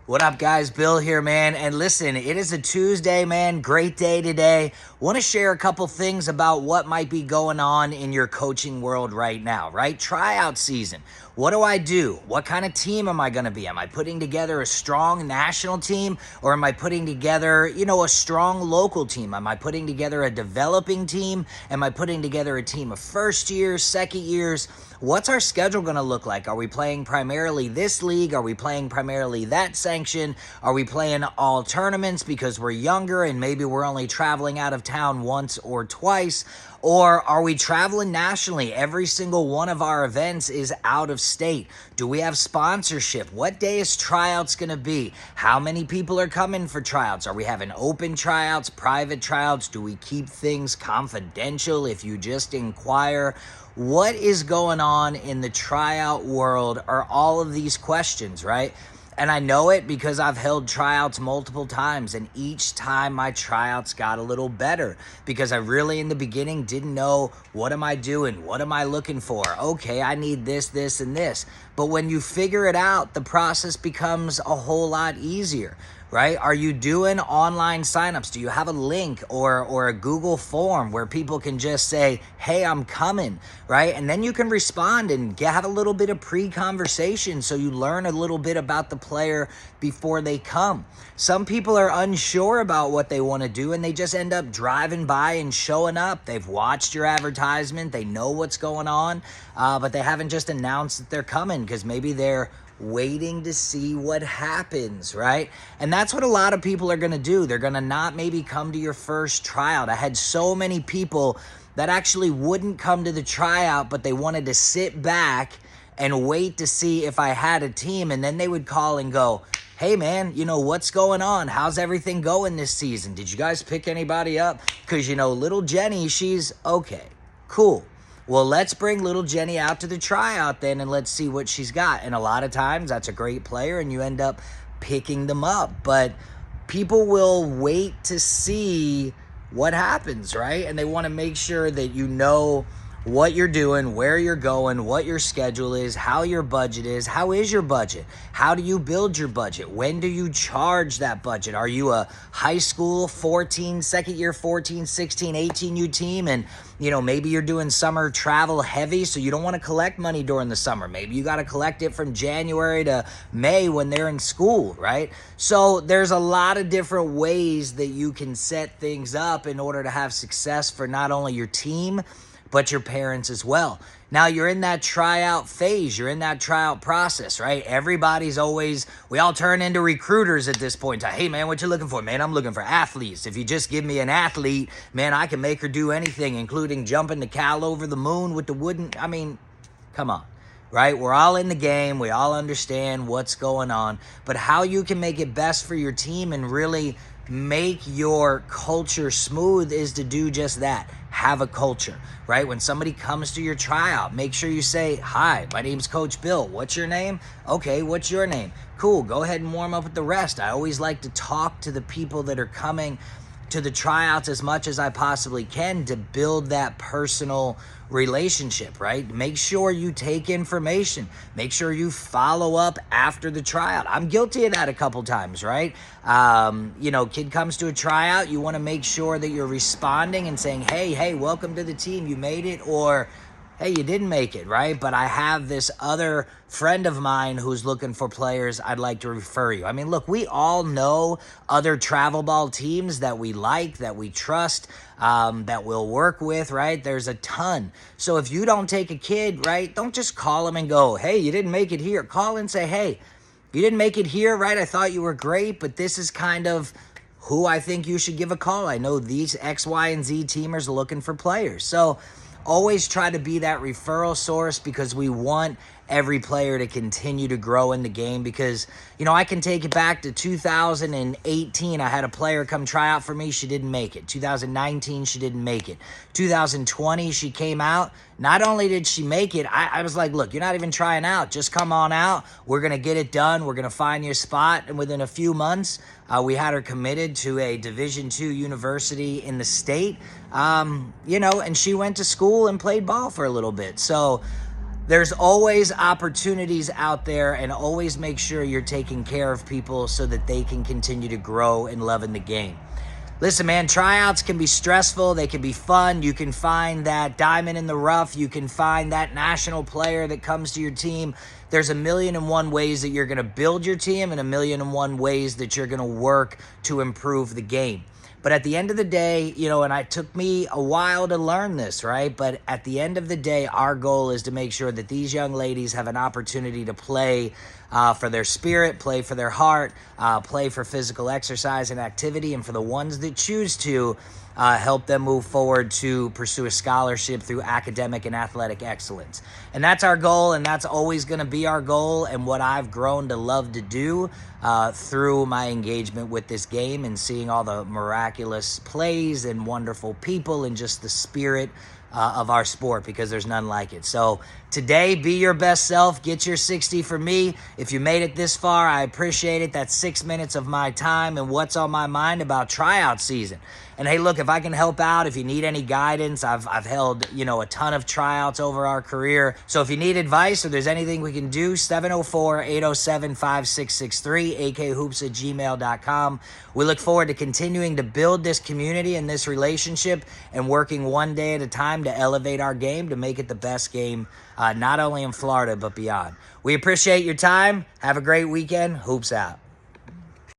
What up, guys? Bill here, man. And listen, it is a Tuesday, man. Great day today. Want to share a couple things about what might be going on in your coaching world right now, right? Tryout season. What do I do? What kind of team am I going to be? Am I putting together a strong national team, or am I putting together, a strong local team? Am I putting together a developing team? Am I putting together a team of first years, second years? What's our schedule going to look like? Are we playing primarily this league? Are we playing primarily that sanction? Are we playing all tournaments because we're younger and maybe we're only traveling out of town once or twice? Or are we traveling nationally? Every single one of our events is out of state. Do we have sponsorship? What day is tryouts going to be? How many people are coming for tryouts? Are we having open tryouts, private tryouts? Do we keep things confidential if you just inquire? What is going on in the tryout world are all of these questions, right? And I know it because I've held tryouts multiple times, and each time my tryouts got a little better because I really in the beginning didn't know, what am I doing? What am I looking for? Okay, I need this, this, and this. But when you figure it out, the process becomes a whole lot easier, right? Are you doing online signups? Do you have a link or a Google form where people can just say, hey, I'm coming, right? And then you can respond and have a little bit of pre-conversation so you learn a little bit about the player before they come. Some people are unsure about what they want to do and they just end up driving by and showing up. They've watched your advertisement. They know what's going on, but they haven't just announced that they're coming because maybe they're waiting to see what happens, right? And that's what a lot of people are going to do. They're going to not maybe come to your first tryout. I had so many people that actually wouldn't come to the tryout, but they wanted to sit back and wait to see if I had a team. And then they would call and go, hey man, what's going on? How's everything going this season? Did you guys pick anybody up? Because, little Jenny, she's okay, cool. Well, let's bring little Jenny out to the tryout then and let's see what she's got. And a lot of times that's a great player and you end up picking them up. But people will wait to see what happens, right? And they want to make sure that you know what you're doing, where you're going, what your schedule is, how your budget is. How is your budget? How do you build your budget? When do you charge that budget? Are you a high school 14, second year 14, 16, 18U team and maybe you're doing summer travel heavy, so you don't want to collect money during the summer. Maybe you got to collect it from January to May when they're in school, right? So there's a lot of different ways that you can set things up in order to have success for not only your team, but your parents as well. Now you're in that tryout phase. You're in that tryout process, right? We all turn into recruiters at this point. Hey man, what you looking for? Man, I'm looking for athletes. If you just give me an athlete, man, I can make her do anything, including jumping the Cal over the moon with the wooden, come on. Right? We're all in the game. We all understand what's going on. But how you can make it best for your team and really make your culture smooth is to do just that. Have a culture, right? When somebody comes to your tryout, make sure you say, hi, my name's Coach Bill. What's your name? Okay, what's your name? Cool, go ahead and warm up with the rest. I always like to talk to the people that are coming to the tryouts as much as I possibly can to build that personal relationship, right? Make sure you take information. Make sure you follow up after the tryout. I'm guilty of that a couple times, right? Kid comes to a tryout. You want to make sure that you're responding and saying, hey, welcome to the team. You made it, or hey, you didn't make it, right? But I have this other friend of mine who's looking for players. I'd like to refer you. Look, we all know other travel ball teams that we like, that we trust, that we'll work with, right? There's a ton. So if you don't take a kid, right, don't just call them and go, hey, you didn't make it here. Call and say, hey, you didn't make it here, right? I thought you were great, but this is kind of who I think you should give a call. I know these X, Y, and Z teamers are looking for players. So always try to be that referral source because we want every player to continue to grow in the game because, I can take it back to 2018. I had a player come try out for me. She didn't make it. 2019, she didn't make it. 2020, she came out. Not only did she make it, I was like, look, you're not even trying out. Just come on out. We're going to get it done. We're going to find you a spot. And within a few months, we had her committed to a Division II university in the state, and she went to school and played ball for a little bit. So There's always opportunities out there, and always make sure you're taking care of people so that they can continue to grow and love in the game. Listen, man, tryouts can be stressful. They can be fun. You can find that diamond in the rough. You can find that national player that comes to your team. There's 1,000,001 ways that you're going to build your team, and 1,000,001 ways that you're going to work to improve the game. But at the end of the day, and it took me a while to learn this, right? But at the end of the day, our goal is to make sure that these young ladies have an opportunity to play for their spirit, play for their heart, play for physical exercise and activity, and for the ones that choose to, help them move forward to pursue a scholarship through academic and athletic excellence. And that's our goal, and that's always going to be our goal, and what I've grown to love to do through my engagement with this game and seeing all the miraculous plays and wonderful people and just the spirit of our sport, because there's none like it. So today, be your best self. Get your 60 for me. If you made it this far, I appreciate it. That's 6 minutes of my time and what's on my mind about tryout season. And hey, look, if I can help out, if you need any guidance, I've held, a ton of tryouts over our career. So if you need advice or there's anything we can do, 704-807-5663, akhoops@gmail.com. We look forward to continuing to build this community and this relationship and working one day at a time to elevate our game to make it the best game, not only in Florida, but beyond. We appreciate your time. Have a great weekend. Hoops out.